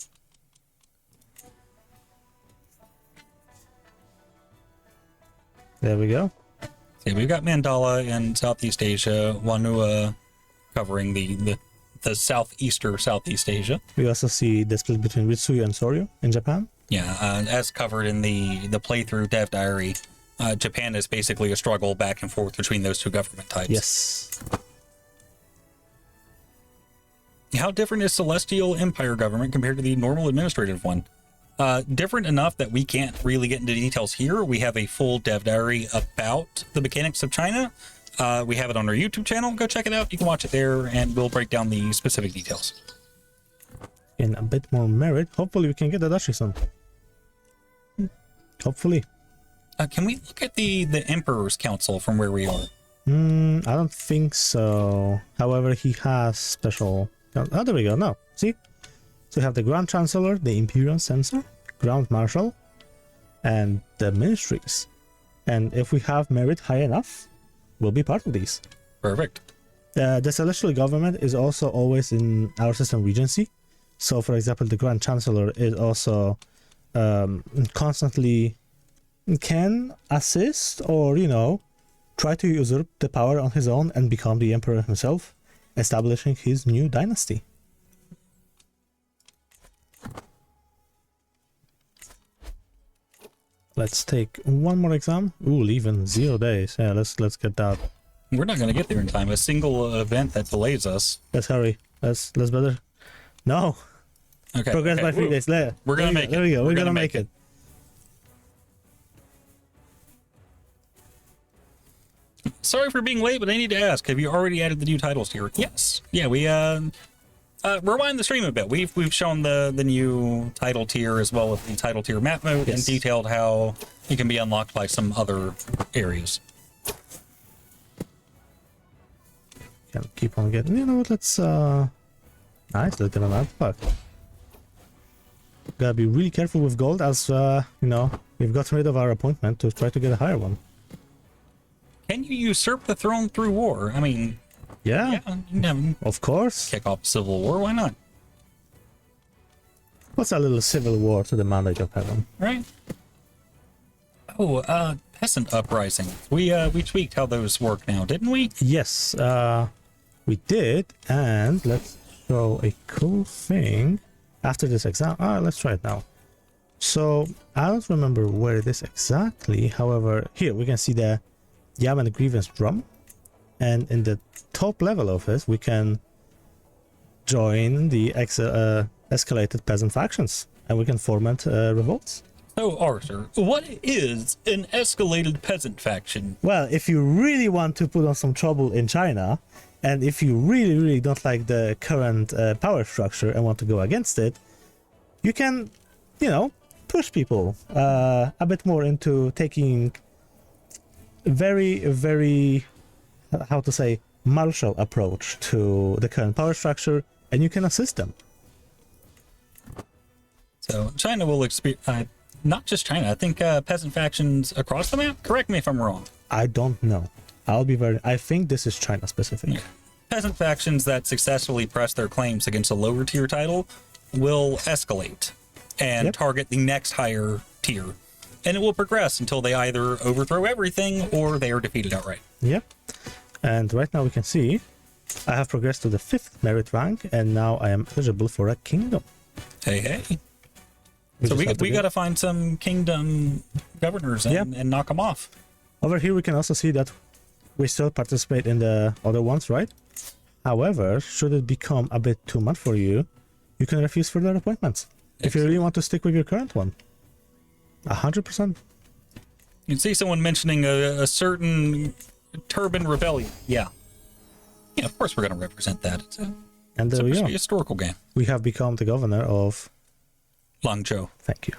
There we go. See, we've got Mandala in Southeast Asia, Wanua covering the Southeast Asia. We also see the split between Ritsuyu and Soryu in Japan. Yeah, as covered in the playthrough dev diary, Japan is basically a struggle back and forth between those two government types. Yes. How different is Celestial Empire government compared to the normal administrative one? Different enough that we can't really get into details here. We have a full dev diary about the mechanics of China. We have it on our YouTube channel. Go check it out. You can watch it there, and we'll break down the specific details. In a bit more merit, hopefully we can get the duchy soon. Hopefully. Can we look at the Emperor's Council from where we are? I don't think so. However, he has special... Oh, there we go. No, see? So we have the Grand Chancellor, the Imperial Censor, Grand Marshal, and the Ministries. And if we have merit high enough, we'll be part of these. Perfect. The Celestial Government is also always in our system Regency. So, for example, the Grand Chancellor is also constantly can assist or, you know, try to usurp the power on his own and become the Emperor himself, establishing his new dynasty. Let's take one more exam. Ooh, even 0 days. Yeah, let's get that. We're not going to get there in time. A single event that delays us. Let's hurry. Let's better. No. Okay. Progress by 3 days later. We're going to make it. There we go. We're going to make it. Sorry for being late, but I need to ask, have you already added the new titles here? Yes. Yeah, we rewind the stream a bit. We've shown the new title tier as well as the title tier map mode, yes, and detailed how it can be unlocked by some other areas. Can keep on getting, you know what, let's nice, let's get an artifact. Gotta be really careful with gold as you know, we've gotten rid of our appointment to try to get a higher one. Can you usurp the throne through war? I mean, yeah, of course. Kick off civil war, why not? What's a little civil war to the mandate of heaven? Right. Oh, peasant uprising. We tweaked how those work now, didn't we? Yes, we did, and let's show a cool thing after this exam. Let's try it now. So I don't remember where it is exactly. However, here we can see the Yamen grievance drum, and in the top level of it we can join the escalated peasant factions, and we can foment revolts. So Arthur, what is an escalated peasant faction? Well, if you really want to put on some trouble in China, and if you really don't like the current power structure and want to go against it, you can, you know, push people a bit more into taking very, how to say, martial approach to the current power structure, and you can assist them. So China will experience, not just China, I think peasant factions across the map? Correct me if I'm wrong. I don't know. I think this is China specific. Yeah. Peasant factions that successfully press their claims against a lower tier title will escalate and target the next higher tier. And it will progress until they either overthrow everything or they are defeated outright. Yep. And right now we can see I have progressed to the 5th merit rank, and now I am eligible for a kingdom. Hey. So we got to find some kingdom governors and knock them off. Over here we can also see that we still participate in the other ones, right? However, should it become a bit too much for you, you can refuse further appointments. Excellent. If you really want to stick with your current one. 100%. You can see someone mentioning a certain turban rebellion. Yeah, of course we're going to represent that. And there we go. It's a historical game. We have become the governor of Langzhou. Thank you.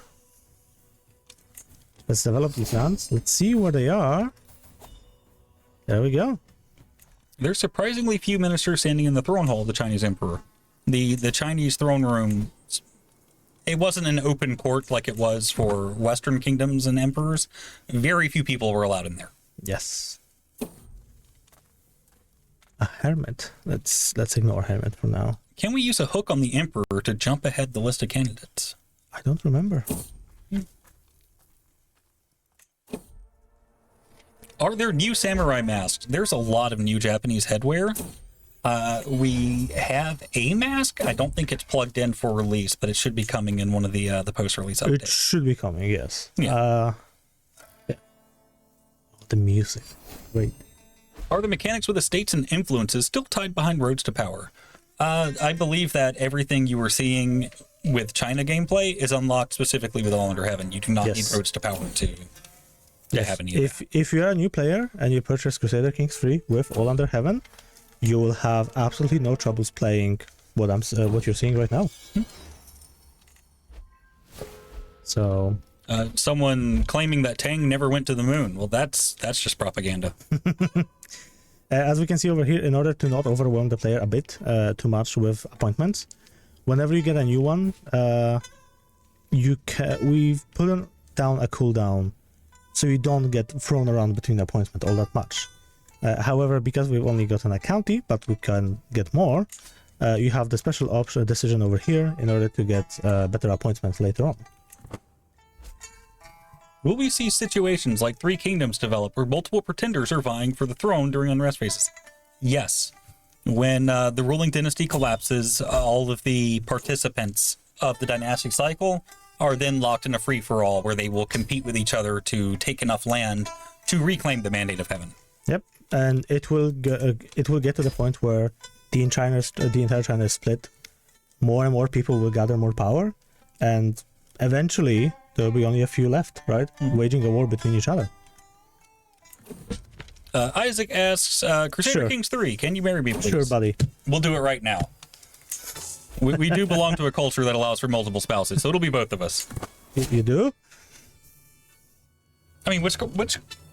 Let's develop these lands. Let's see where they are. There we go. There's surprisingly few ministers standing in the throne hall of the Chinese emperor. The Chinese throne room, it wasn't an open court like it was for Western kingdoms and emperors. Very few people were allowed in there. Yes. A hermit. Let's ignore hermit for now. Can we use a hook on the emperor to jump ahead the list of candidates? I don't remember. Are there new samurai masks? There's a lot of new Japanese headwear. We have a mask. I don't think it's plugged in for release, but it should be coming in one of the post-release updates. It should be coming, yes. Yeah. The music. Great. Are the mechanics with estates and influences still tied behind roads to power? I believe that everything you were seeing with China gameplay is unlocked specifically with All Under Heaven. You do not need roads to power to to have any of that. If you're a new player and you purchase Crusader Kings 3 with All Under Heaven, you will have absolutely no troubles playing what you're seeing right now. So someone claiming that Tang never went to the moon. Well, that's just propaganda. As we can see over here, in order to not overwhelm the player a bit too much with appointments, whenever you get a new one, we've put down a cooldown so you don't get thrown around between appointments all that much. However, because we've only gotten a county, but we can get more, you have the special option decision over here in order to get better appointments later on. Will we see situations like Three Kingdoms develop where multiple pretenders are vying for the throne during unrest phases? Yes. When the ruling dynasty collapses, all of the participants of the dynastic cycle are then locked in a free-for-all where they will compete with each other to take enough land to reclaim the mandate of heaven. Yep, and it will get to the point where the entire China is split. More and more people will gather more power, and eventually there'll be only a few left, right? Waging a war between each other. Isaac asks, Crusader Kings 3, can you marry me, please? Sure, buddy. We'll do it right now. We do belong to a culture that allows for multiple spouses, so it'll be both of us. You do? I mean, which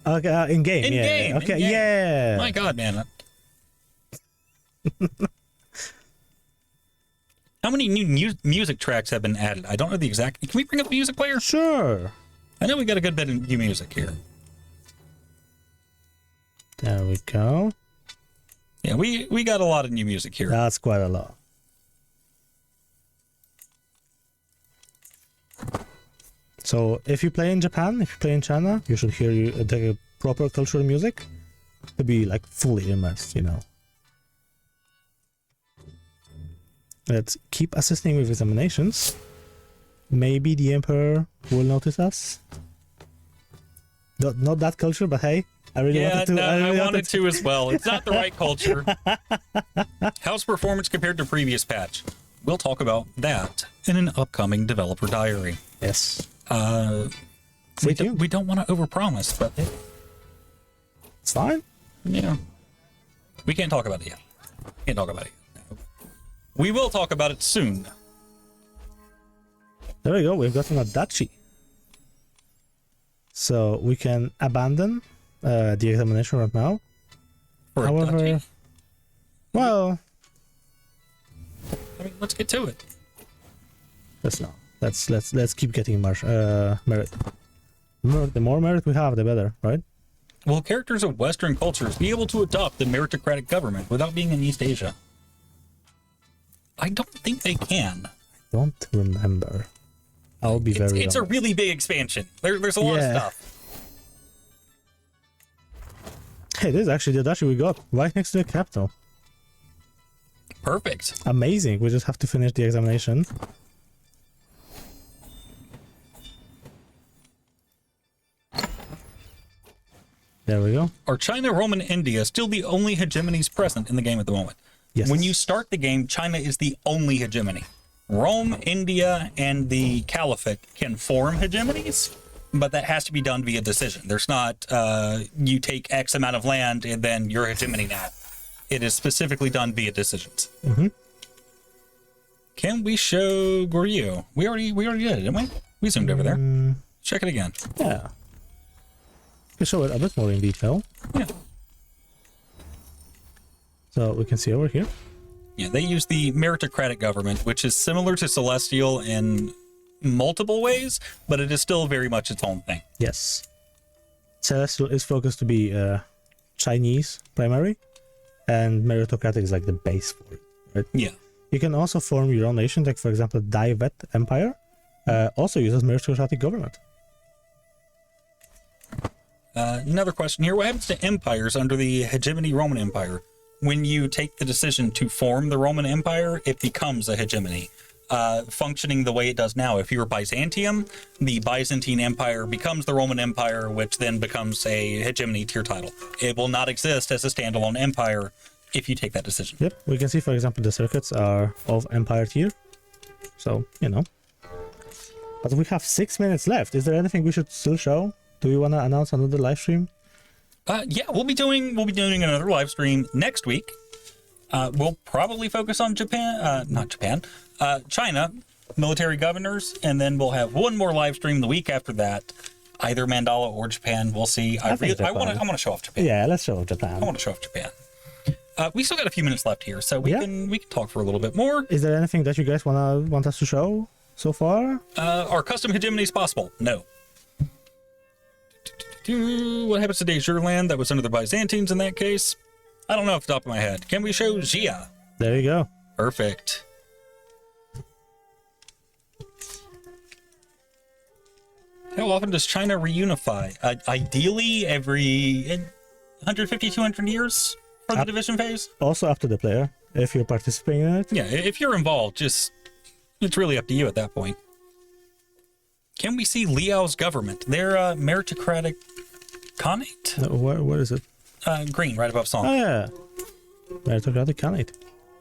Okay, in game. game. Okay, in game. yeah. My God, man. How many new music tracks have been added? I don't know the exact. Can we bring up the music player? Sure. I know we got a good bit of new music here. There we go. Yeah, we got a lot of new music here. That's quite a lot. So if you play in Japan, if you play in China, you should hear the proper cultural music to be like fully immersed, you know. Let's keep assisting with examinations. Maybe the Emperor will notice us. Not that culture, but hey, I really wanted to. No, I wanted to as well. It's not the right culture. How's performance compared to previous patch? We'll talk about that in an upcoming developer diary. Yes. We don't want to overpromise, but it's fine. Yeah. We can't talk about it yet. Can't talk about it yet. We will talk about it soon. There we go. We've gotten a duchy. So we can abandon the examination right now. For However, a duchy. Well, I mean, let's get to it. let's not. Let's keep getting merit. The more merit we have, the better, right? Will characters of Western cultures be able to adopt the meritocratic government without being in East Asia? I don't think they can. Don't remember. I'll be very. It's a really big expansion. There's a lot of stuff. Hey, this is actually the duchy we got right next to the capital. Perfect. Amazing. We just have to finish the examination. There we go. Are China, Rome, and India still the only hegemonies present in the game at the moment? Yes. When you start the game, China is the only hegemony. Rome, India, and the Caliphate can form hegemonies, but that has to be done via decision. There's not, you take X amount of land and then you're hegemony now. It is specifically done via decisions. Mm-hmm. Can we show Goryeo? We already did it, didn't we? We zoomed over there. Check it again. Yeah. We show it a bit more in detail. Yeah. So we can see over here. Yeah, they use the meritocratic government, which is similar to Celestial in multiple ways, but it is still very much its own thing. Yes. Celestial is focused to be Chinese primary, and meritocratic is like the base for it, right? Yeah. You can also form your own nation, like for example, Daivet Empire also uses meritocratic government. Another question here. What happens to empires under the hegemony Roman Empire? When you take the decision to form the Roman Empire, it becomes a hegemony, functioning the way it does now. If you're Byzantium, the Byzantine Empire becomes the Roman Empire, which then becomes a hegemony tier title. It will not exist as a standalone empire if you take that decision. Yep, we can see, for example, the circuits are of empire tier. So, you know. But we have 6 minutes left. Is there anything we should still show? Do you want to announce another live stream? Yeah, we'll be doing another live stream next week. We'll probably focus on China, military governors, and then we'll have one more live stream the week after that. Either Mandala or Japan. We'll see. I want to show off Japan. Yeah, let's show off Japan. I want to show off Japan. We still got a few minutes left here, so we can talk for a little bit more. Is there anything that you guys want us to show so far? Are custom hegemonies possible? No. What happens to Dejurland? That was under the Byzantines in that case. I don't know off the top of my head. Can we show Xia? There you go. Perfect. How often does China reunify? Ideally, every 150, 200 years for the division phase. Also up to the player, if you're participating in it. Yeah, if you're involved, it's really up to you at that point. Can we see Liao's government? They're meritocratic Khanate? Where is it? Green, right above Song. Oh, yeah. Meritocratic Khanate.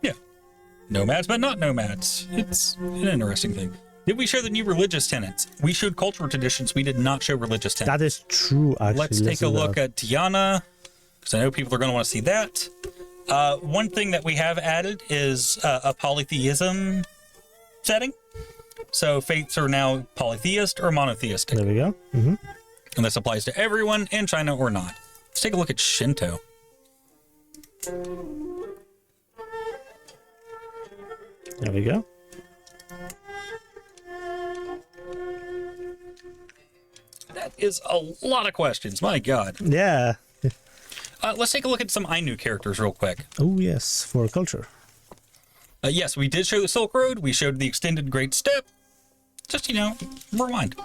Yeah. Nomads, but not nomads. It's an interesting thing. Did we show the new religious tenets? We showed cultural traditions. We did not show religious tenets. That is true, actually. Let's take a look at Diana, because I know people are going to want to see that. One thing that we have added is a polytheism setting. So faiths are now polytheist or monotheistic. There we go. Mm-hmm. And this applies to everyone in China or not. Let's take a look at Shinto. There we go. That is a lot of questions. My God. Yeah. Let's take a look at some Ainu characters real quick. Oh, yes, for culture. Yes, we did show the Silk Road. We showed the extended Great Steppe. Just, rewind.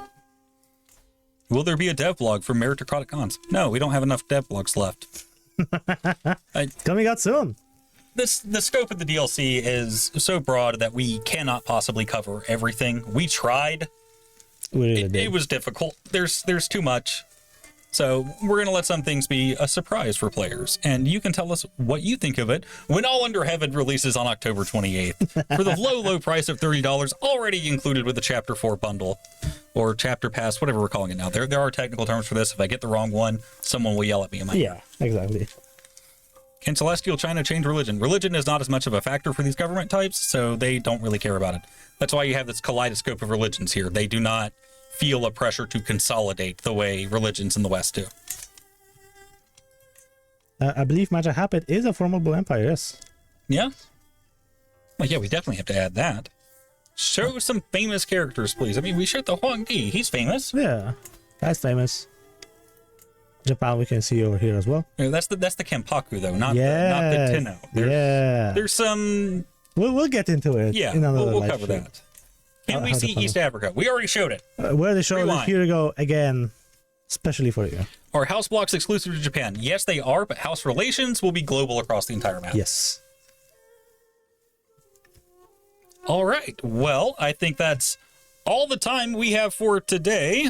Will there be a devlog for meritocratic cons? No, we don't have enough devlogs left. Coming out soon. The scope of the DLC is so broad that we cannot possibly cover everything. We tried. It was difficult. There's too much. So we're going to let some things be a surprise for players. And you can tell us what you think of it when All Under Heaven releases on October 28th for the low price of $30, already included with the Chapter 4 bundle or Chapter Pass, whatever we're calling it now. There are technical terms for this. If I get the wrong one, someone will yell at me. Yeah, exactly. Can Celestial China change religion? Religion is not as much of a factor for these government types, so they don't really care about it. That's why you have this kaleidoscope of religions here. They do not feel a pressure to consolidate the way religions in the West do. I believe Majapahit is a formidable empire, yes. Yeah? Well, yeah, we definitely have to add that. Show some famous characters, please. I mean, we showed the Huangdi. He's famous. Yeah, that's famous. Japan we can see over here as well. Yeah, that's the Kenpaku, though, not the Tenno. There's some... We'll get into it. Yeah, in we'll cover that. Can we see East Africa? We already showed it. Where they showed it, here we go again, especially for you. Are house blocks exclusive to Japan? Yes, they are, but house relations will be global across the entire map. Yes. All right. Well, I think that's all the time we have for today.